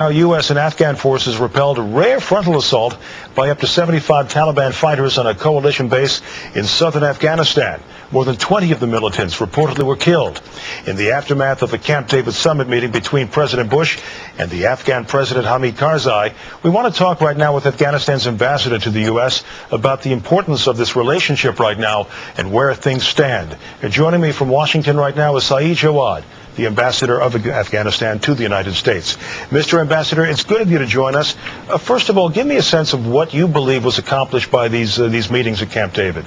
How U.S. and Afghan forces repelled a rare frontal assault by up to 75 Taliban fighters on a coalition base in southern Afghanistan. More than 20 of the militants reportedly were killed. In the aftermath of a Camp David summit meeting between President Bush and the Afghan President Hamid Karzai, we want to talk right now with Afghanistan's ambassador to the U.S. about the importance of this relationship right now and where things stand. And joining me from Washington right now is Jawad, the ambassador of Afghanistan to the United States. Mr. Ambassador, it's good of you to join us. First of all, give me a sense of what you believe was accomplished by these meetings at Camp David.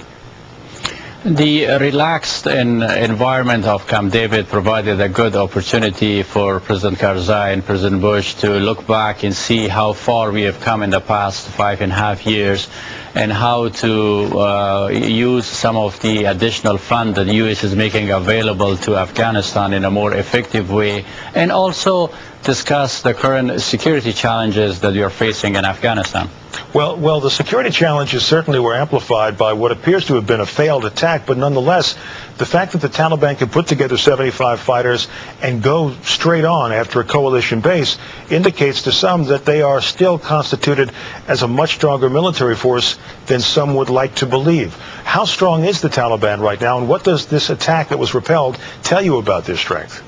The relaxed environment of Camp David provided a good opportunity for President Karzai and President Bush to look back and see how far we have come in the past 5.5 years and how to use some of the additional funds that the U.S. is making available to Afghanistan in a more effective way, and also discuss the current security challenges that we are facing in Afghanistan. Well, the security challenges certainly were amplified by what appears to have been a failed attack, but nonetheless, the fact that the Taliban could put together 75 fighters and go straight on after a coalition base indicates to some that they are still constituted as a much stronger military force than some would like to believe. How strong is the Taliban right now, and what does this attack that was repelled tell you about their strength?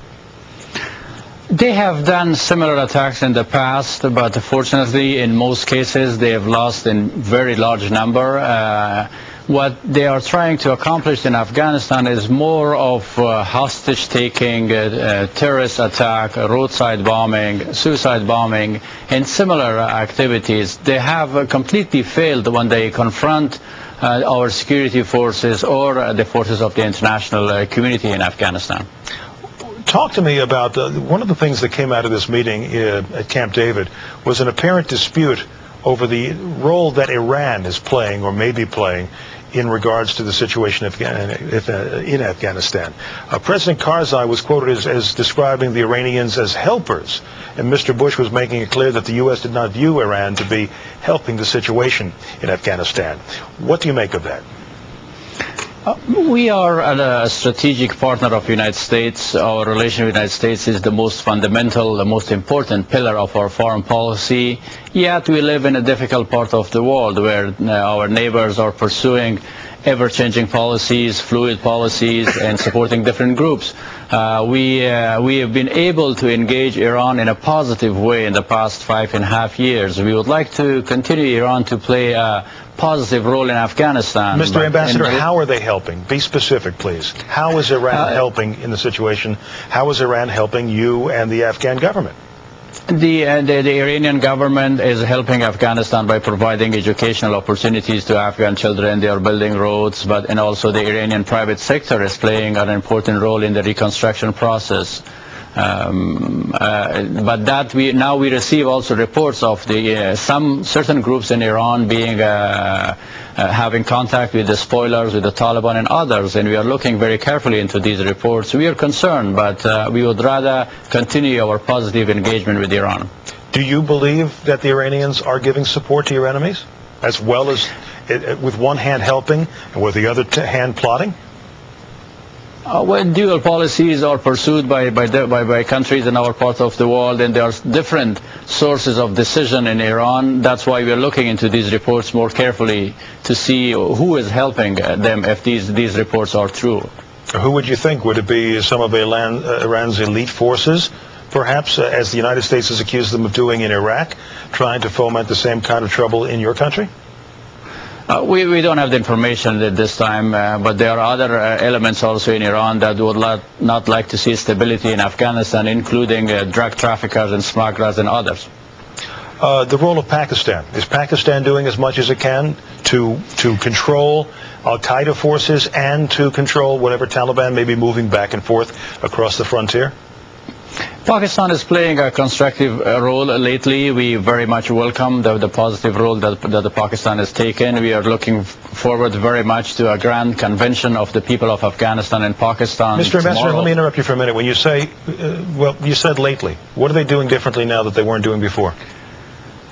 They have done similar attacks in the past, but fortunately, in most cases, they have lost in very large number. What they are trying to accomplish in Afghanistan is more of hostage-taking, terrorist attack, roadside bombing, suicide bombing, and similar activities. They have completely failed when they confront our security forces or the forces of the international community in Afghanistan. Talk to me about one of the things that came out of this meeting at Camp David was an apparent dispute over the role that Iran is playing or may be playing in regards to the situation in Afghanistan. President Karzai was quoted as describing the Iranians as helpers, and Mr. Bush was making it clear that the U.S. did not view Iran to be helping the situation in Afghanistan. What do you make of that? We are a strategic partner of the United States. Our relation with the United States is the most fundamental, the most important pillar of our foreign policy. Yet we live in a difficult part of the world where our neighbors are pursuing ever-changing policies, fluid policies, and supporting different groups. We have been able to engage Iran in a positive way in the past 5.5 years. We would like to continue Iran to play a positive role in Afghanistan. Mr. Ambassador, how are they helping? Be specific, please. How is Iran helping in the situation? How is Iran helping you and the Afghan government? The Iranian government is helping Afghanistan by providing educational opportunities to Afghan children. They are building roads, and also the Iranian private sector is playing an important role in the reconstruction process. But that now we receive also reports of some certain groups in Iran being having contact with the spoilers, with the Taliban and others, and we are looking very carefully into these reports. We are concerned, but we would rather continue our positive engagement with Iran. Do you believe that the Iranians are giving support to your enemies, as well as with one hand helping and with the other hand plotting? When dual policies are pursued by countries in our part of the world, and there are different sources of decision in Iran, that's why we are looking into these reports more carefully to see who is helping them if these reports are true. Who would you think? Would it be some of Iran's elite forces, perhaps, as the United States has accused them of doing in Iraq, trying to foment the same kind of trouble in your country? We don't have the information at this time, but there are other elements also in Iran that would not like to see stability in Afghanistan, including drug traffickers and smugglers and others. The role of Pakistan. Is Pakistan doing as much as it can to control al-Qaeda forces and to control whatever Taliban may be moving back and forth across the frontier? Pakistan is playing a constructive role lately. We very much welcome the positive role that Pakistan has taken. We are looking forward very much to a grand convention of the people of Afghanistan and Pakistan. Mr. Ambassador, let me interrupt you for a minute. When you say, well, you said lately, what are they doing differently now that they weren't doing before?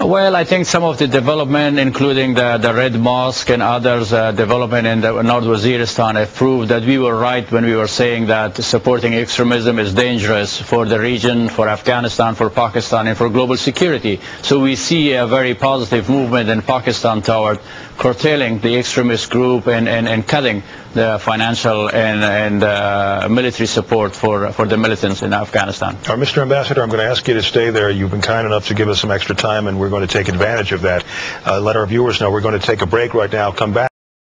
Well, I think some of the development, including the Red Mosque and others, development in the North Waziristan, have proved that we were right when we were saying that supporting extremism is dangerous for the region, for Afghanistan, for Pakistan, and for global security. So we see a very positive movement in Pakistan toward curtailing the extremist group and cutting the financial and military support for the militants in Afghanistan. Mr. Ambassador, I'm going to ask you to stay there. You've been kind enough to give us some extra time, and we're going to take advantage of that. Let our viewers know we're going to take a break right now. Come back.